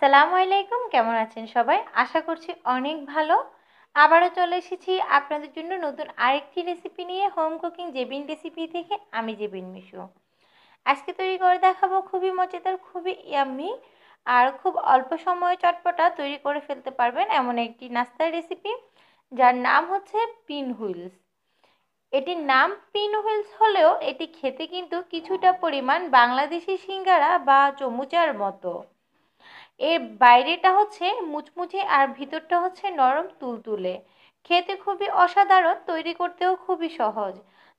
আসসালামু আলাইকুম, কেমন আছেন সবাই? আশা করছি অনেক ভালো। আবারও চলে এসেছি আপনাদের জন্য নতুন আরেকটি রেসিপি নিয়ে, হোম কুকিং জেবিন রেসিপি থেকে। আমি জেবিন মিশু। আজকে তৈরি করে দেখাবো খুবই মজাদার, খুবই ইয়াম্মি আর খুব অল্প সময়ে চটপটা তৈরি করে ফেলতে পারবেন এমন একটি নাস্তার রেসিপি, যার নাম হচ্ছে পিন হুইলস। এটির নাম পিন হুইলস হলেও এটি খেতে কিন্তু কিছুটা পরিমাণ বাংলাদেশি সিঙ্গারা বা চমুচার মতো। এর বাইরেটা হচ্ছে মুচমুচে আর ভিতরটা হচ্ছে নরম তুলতুলে। খেতে খুবই অসাধারণ, তৈরি করতেও খুবই সহজ।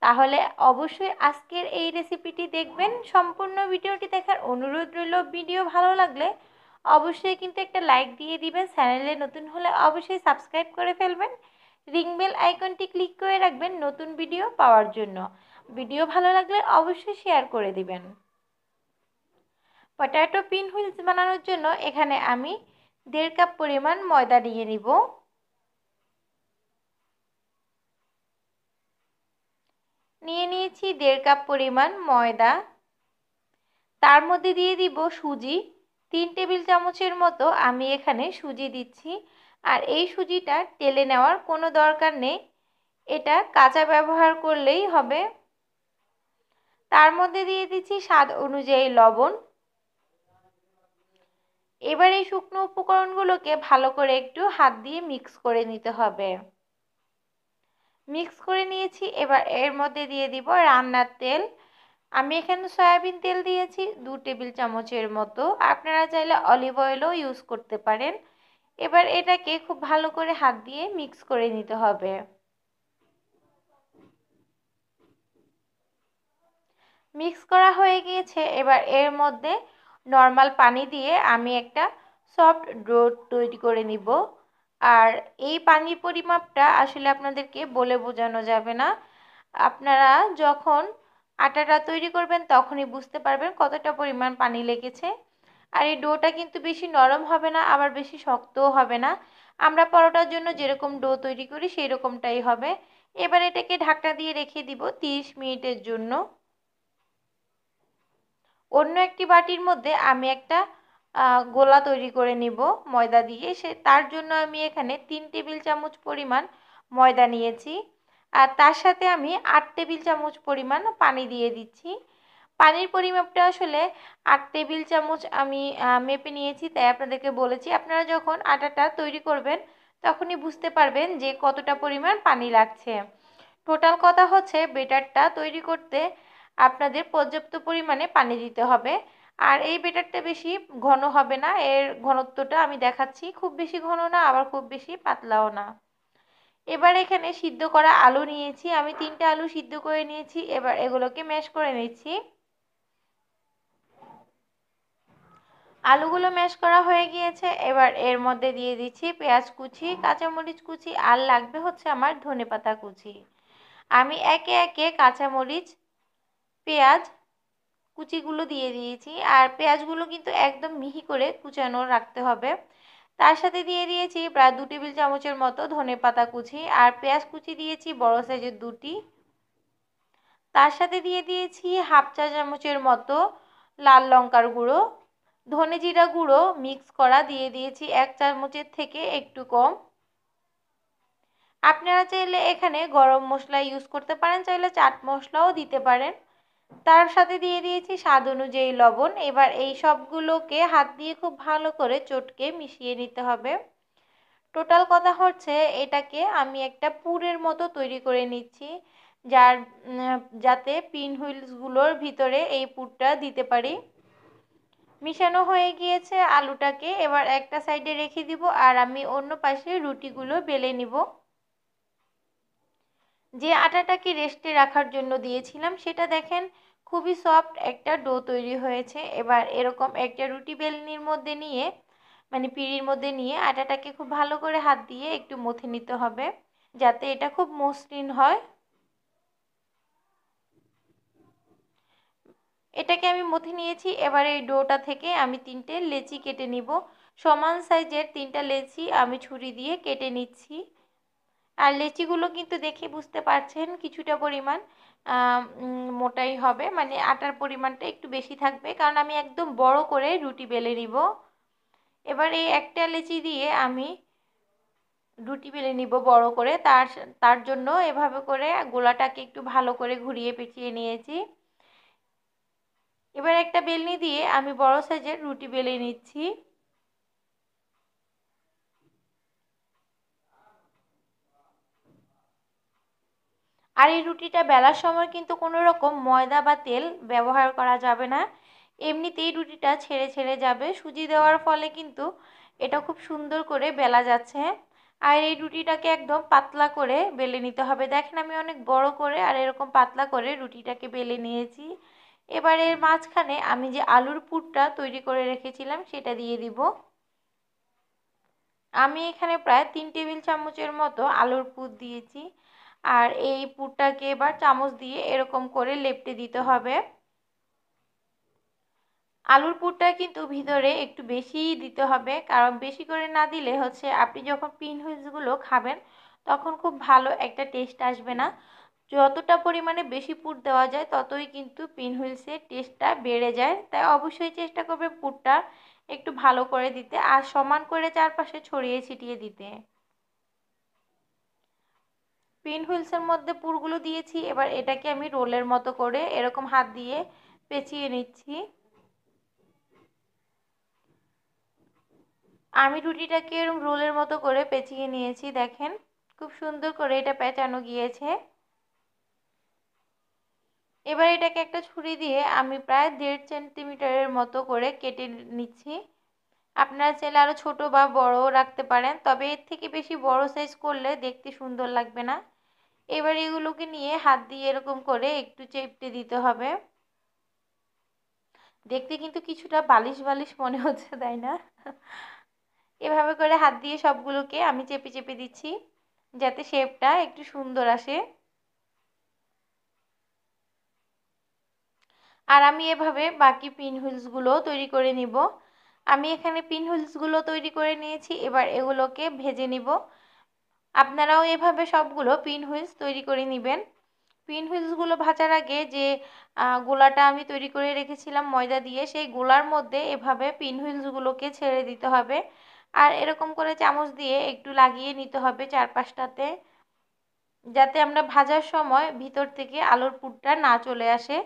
তাহলে অবশ্যই আজকের এই রেসিপিটি দেখবেন। সম্পূর্ণ ভিডিওটি দেখার অনুরোধ রইল। ভিডিও ভালো লাগলে অবশ্যই কিন্তু একটা লাইক দিয়ে দিবেন। চ্যানেলে নতুন হলে অবশ্যই সাবস্ক্রাইব করে ফেলবেন। রিং বেল আইকনটি ক্লিক করে রাখবেন নতুন ভিডিও পাওয়ার জন্য। ভিডিও ভালো লাগলে অবশ্যই শেয়ার করে দিবেন। পটাটো পিন হুইলস বানানোর জন্য এখানে আমি 1.5 কাপ পরিমাণ ময়দা নিয়ে নিব। নিয়ে নিয়েছি 1.5 কাপ পরিমাণ ময়দা। তার মধ্যে দিয়ে দিব সুজি। 3 টেবিল চামচের মতো আমি এখানে সুজি দিচ্ছি। আর এই সুজিটা টেলে নেওয়ার কোনো দরকার নেই, এটা কাঁচা ব্যবহার করলেই হবে। তার মধ্যে দিয়ে দিচ্ছি স্বাদ অনুযায়ী লবণ। এবার এই শুকনো উপকরণগুলোকে ভালো করে একটু হাত দিয়ে মিক্স করে নিতে হবে। মিক্স করে নিয়েছি। এবার এর মধ্যে দিয়ে দিব রান্নার তেল। আমি এখানে সয়াবিন তেল দিয়েছি 2 টেবিল চামচের মতো। আপনারা চাইলে অলিভ অয়েলও ইউজ করতে পারেন। এবার এটাকে খুব ভালো করে হাত দিয়ে মিক্স করে নিতে হবে। মিক্স করা হয়ে গিয়েছে। এবার এর মধ্যে নর্মাল পানি দিয়ে আমি একটা সফট ডো তৈরি করে নিব। আর এই পানির পরিমাপটা আসলে আপনাদেরকে বলে বোঝানো যাবে না। আপনারা যখন আটাটা তৈরি করবেন তখনই বুঝতে পারবেন কতটা পরিমাণ পানি লেগেছে। আর এই ডোটা কিন্তু বেশি নরম হবে না, আবার বেশি শক্তও হবে না। আমরা পরোটার জন্য যেরকম ডো তৈরি করি সেই রকমটাই হবে। এবার এটাকে ঢাকনা দিয়ে রেখে দিব 30 মিনিটের জন্য। অন্য একটি বাটির মধ্যে আমি একটা গোলা তৈরি করে নিব ময়দা দিয়ে। তার জন্য আমি এখানে 3 টেবিল চামচ পরিমাণ ময়দা নিয়েছি। আর তার সাথে আমি 8 টেবিল চামচ পরিমাণ পানি দিয়ে দিচ্ছি। পানির পরিমাপটা আসলে 8 টেবিল চামচ আমি মেপে নিয়েছি, তাই আপনাদেরকে বলেছি। আপনারা যখন আটাটা তৈরি করবেন তখনই বুঝতে পারবেন যে কতটা পরিমাণ পানি লাগছে। টোটাল কথা হচ্ছে বেটারটা তৈরি করতে আপনাদের পর্যাপ্ত পরিমাণে পানি দিতে হবে। আর এই বেটারটা বেশি ঘন হবে না, এর ঘনত্বটা আমি দেখাচ্ছি। খুব বেশি ঘন না, আবার খুব বেশি পাতলাও না। এবার এখানে সিদ্ধ করা আলু নিয়েছি, আমি 3টে আলু সিদ্ধ করে নিয়েছি। এবার এগুলোকে ম্যাশ করে নিচ্ছি। আলুগুলো ম্যাশ করা হয়ে গিয়েছে। এবার এর মধ্যে দিয়ে দিচ্ছি পেঁয়াজ কুচি, কাঁচামরিচ কুচি, আর লাগবে হচ্ছে আমার ধনেপাতা কুচি। আমি একে একে কাঁচামরিচ, পেঁয়াজ কুচিগুলো দিয়ে দিয়েছি। আর পেঁয়াজগুলো কিন্তু একদম মিহি করে কুচানো রাখতে হবে। তার সাথে দিয়ে দিয়েছি প্রায় 2 টেবিল চামচের মতো ধনেপাতা কুচি, আর পেঁয়াজ কুচি দিয়েছি বড় সাইজের 2টি। তার সাথে দিয়ে দিয়েছি হাফ চা চামচের মতো লাল লঙ্কার গুঁড়ো। ধনে জিরা গুঁড়ো মিক্স করা দিয়ে দিয়েছি 1 চামচের থেকে একটু কম। আপনারা চাইলে এখানে গরম মশলা ইউজ করতে পারেন, চাইলে চাট মশলাও দিতে পারেন। তার সাথে দিয়ে দিয়েছি স্বাদ অনুযায়ী লবণ। এবার এই সবগুলোকে হাত দিয়ে খুব ভালো করে চটকে মিশিয়ে নিতে হবে। টোটাল কথা হচ্ছে এটাকে আমি একটা পুরের মতো তৈরি করে নিচ্ছি, যার যাতে পিন হুইলসগুলোর ভিতরে এই পুরটা দিতে পারি। মিশানো হয়ে গিয়েছে আলুটাকে। এবার একটা সাইডে রেখে দিব, আর আমি অন্য পাশে রুটিগুলো বেলে নিব। যে আটাটাকে রেস্টে রাখার জন্য দিয়েছিলাম সেটা দেখেন খুবই সফট একটা ডো তৈরি হয়েছে। এবার এরকম একটা রুটি বেলনির মধ্যে নিয়ে, মানে পিঁড়ির মধ্যে নিয়ে আটাটাকে খুব ভালো করে হাত দিয়ে একটু মথে নিতে হবে, যাতে এটা খুব মসৃণ হয়। এটাকে আমি মথে নিয়েছি। এবার এই ডোটা থেকে আমি 3টে লেচি কেটে নিব। সমান সাইজের 3টা লেচি আমি ছুরি দিয়ে কেটে নিচ্ছি। আর লেচিগুলো কিন্তু দেখে বুঝতে পারছেন কিছুটা পরিমাণ মোটাই হবে, মানে আটার পরিমাণটা একটু বেশি থাকবে, কারণ আমি একদম বড় করে রুটি বেলে নিব। এবার এই একটা লেচি দিয়ে আমি রুটি বেলে নিব বড় করে। তার জন্য এভাবে করে গোলাটাকে একটু ভালো করে ঘুরিয়ে পেঁচিয়ে নিয়েছি। এবার একটা বেলনি দিয়ে আমি বড় সাইজের রুটি বেলে নিচ্ছি। আর এই রুটিটা বেলার সময় কিন্তু কোনো রকম ময়দা বা তেল ব্যবহার করা যাবে না, এমনিতেই রুটিটা ছেড়ে ছেড়ে যাবে। সুজি দেওয়ার ফলে কিন্তু এটা খুব সুন্দর করে বেলা যাচ্ছে। আর এই রুটিটাকে একদম পাতলা করে বেলে নিতে হবে। দেখেন আমি অনেক বড় করে আর এরকম পাতলা করে রুটিটাকে বেলে নিয়েছি। এবার এর মাঝখানে আমি যে আলুর পুরটা তৈরি করে রেখেছিলাম সেটা দিয়ে দিব। আমি এখানে প্রায় 3 টেবিল চামচের মতো আলুর পুর দিয়েছি। আর এই পুরটাকে এবার চামচ দিয়ে এরকম করে লেপটে দিতে হবে। আলুর পুরটা কিন্তু ভিতরে একটু বেশিই দিতে হবে, কারণ বেশি করে না দিলে হচ্ছে আপনি যখন পিন হুইলসগুলো খাবেন তখন খুব ভালো একটা টেস্ট আসবে না। যতটা পরিমাণে বেশি পুর দেওয়া যায় ততই কিন্তু পিন হুইলসের টেস্টটা বেড়ে যায়। তাই অবশ্যই চেষ্টা করবে পুরটা একটু ভালো করে দিতে আর সমান করে চারপাশে ছড়িয়ে ছিটিয়ে দিতে। পিন হুইলসের মধ্যে পুরগুলো দিয়েছি। এবার এটাকে আমি রোলের মতো করে এরকম হাত দিয়ে পেঁচিয়ে নিচ্ছি। আমি রুটিটাকে এরকম রোলের মতো করে পেঁচিয়ে নিয়েছি। দেখেন খুব সুন্দর করে এটা পেঁচানো গিয়েছে। এবার এটাকে একটা ছুরি দিয়ে আমি প্রায় 1.5 সেন্টিমিটারের মতো করে কেটে নিচ্ছি। আপনারা চাইলে আরও ছোট বা বড়ও রাখতে পারেন, তবে এর থেকে বেশি বড় সাইজ করলে দেখতে সুন্দর লাগবে না। এবার এগুলোকে নিয়ে হাত দিয়ে এরকম করে একটু চেপটে দিতে হবে। দেখতে কিন্তু কিছুটা বালিশ বালিশ মনে হচ্ছে, তাই না? এভাবে করে হাত দিয়ে সবগুলোকে আমি চেপে চেপে দিচ্ছি যাতে শেপটা একটু সুন্দর আসে। আর আমি এভাবে বাকি পিন হুইলসগুলো তৈরি করে নিব। আমি এখানে পিন হুইলসগুলো তৈরি করে নিয়েছি। এবার এগুলোকে ভেজে নিব। আপনারাও এভাবে সবগুলো পিন হুইলস তৈরি করে নেবেন। পিন হুইলসগুলো ভাজার আগে যে গোলাটা আমি তৈরি করে রেখেছিলাম ময়দা দিয়ে, সেই গোলার মধ্যে এভাবে পিন হুইলসগুলোকে ছেড়ে দিতে হবে। আর এরকম করে চামচ দিয়ে একটু লাগিয়ে নিতে হবে চারপাশটাতে, যাতে আমরা ভাজার সময় ভিতর থেকে আলুর পুরটা না চলে আসে।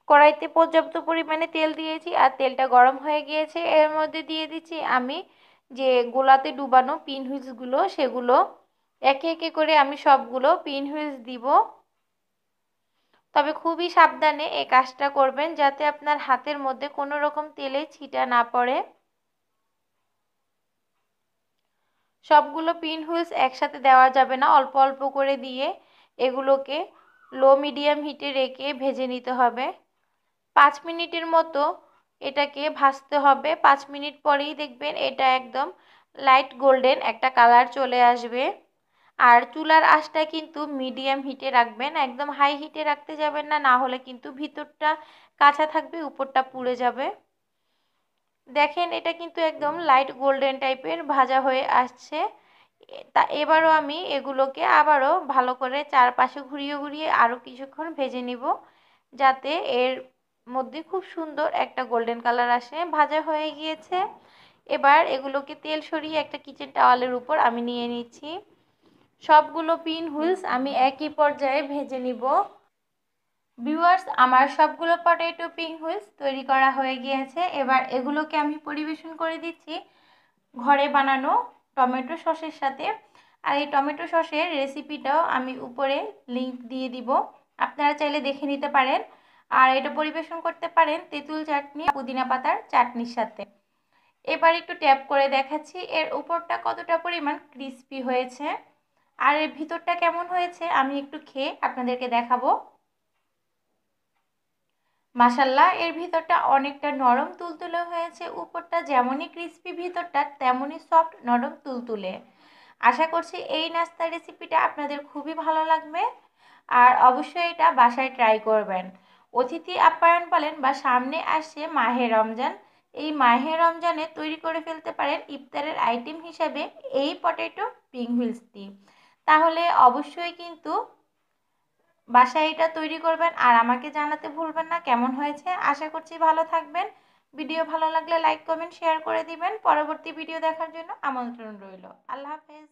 কড়াইতে পর্যাপ্ত পরিমাণে তেল দিয়েছি আর তেলটা গরম হয়ে গিয়েছে। এর মধ্যে দিয়ে দিচ্ছি আমি যে গোলাতে ডুবানো পিন হুইলসগুলো, সেগুলো একে একে করে আমি সবগুলো পিন হুইলস দিব। তবে খুবই সাবধানে এই কাজটা করবেন যাতে আপনার হাতের মধ্যে কোনো রকম তেলে ছিটা না পড়ে। সবগুলো পিন হুইলস একসাথে দেওয়া যাবে না, অল্প অল্প করে দিয়ে এগুলোকে লো মিডিয়াম হিটে রেখে ভেজে নিতে হবে। 5 মিনিটের মতো এটাকে ভাজতে হবে। 5 মিনিট পরেই দেখবেন এটা একদম লাইট গোল্ডেন একটা কালার চলে আসবে। আর চুলার আঁচটা কিন্তু মিডিয়াম হিটে রাখবেন, একদম হাই হিটে রাখতে যাবেন না, না হলে কিন্তু ভিতরটা কাঁচা থাকবে, উপরটা পুড়ে যাবে। দেখেন এটা কিন্তু একদম লাইট গোল্ডেন টাইপের ভাজা হয়ে আসছে। এবারও আমি এগুলোকে আবারও ভালো করে চারপাশে ঘুরিয়ে ঘুরিয়ে আরও কিছুক্ষণ ভেজে নিব, যাতে এর মধ্যে খুব সুন্দর একটা গোল্ডেন কালার আসে। ভাজা হয়ে গিয়েছে। এবার এগুলোকে তেল সরিয়ে একটা কিচেন টাওয়ালের উপর আমি নিয়ে নিচ্ছি। সবগুলো পিন হুইলস আমি একই পর্যায়ে ভেজে নিব। ভিউয়ার্স, আমার সবগুলো পটেটো পিন হুইলস তৈরি করা হয়ে গিয়েছে। এবার এগুলোকে আমি পরিবেশন করে দিচ্ছি ঘরে বানানো টমেটো সসের সাথে। আর এই টমেটো সসের রেসিপিটাও আমি উপরে লিংক দিয়ে দিব, আপনারা চাইলে দেখে নিতে পারেন। আর এটা পরিবেশন করতে পারেন তেঁতুল চাটনি, পুদিনা পাতার চাটনির সাথে। এবার একটু ট্যাপ করে দেখাচ্ছি এর উপরটা কতটা পরিমাণ ক্রিস্পি হয়েছে আর এর ভিতরটা কেমন হয়েছে আমি একটু খেয়ে আপনাদেরকে দেখাবো। মাশাআল্লাহ, এর ভিতরটা অনেকটা নরম তুলতুলে হয়েছে। উপরটা যেমনই ক্রিস্পি, ভিতরটা তেমনই সফট নরম তুলতুলে। আশা করছি এই নাস্তার রেসিপিটা আপনাদের খুবই ভালো লাগবে আর অবশ্যই এটা বাসায় ট্রাই করবেন। অতিথি আপ্যায়ন বলেন বা সামনে আসছে মাহে রমজান, এই মাহে রমজানে তৈরি করে ফেলতে পারেন ইফতারের আইটেম হিসাবে এই পটেটো পিন হুইলসটি। তাহলে অবশ্যই কিন্তু বাসায় এটা তৈরি করবেন আর আমাকে জানাতে ভুলবেন না কেমন হয়েছে। আশা করছি ভালো থাকবেন। ভিডিও ভালো লাগলে লাইক কমেন্ট শেয়ার করে দিবেন। পরবর্তী ভিডিও দেখার জন্য আমন্ত্রণ রইল। আল্লাহ হাফেজ।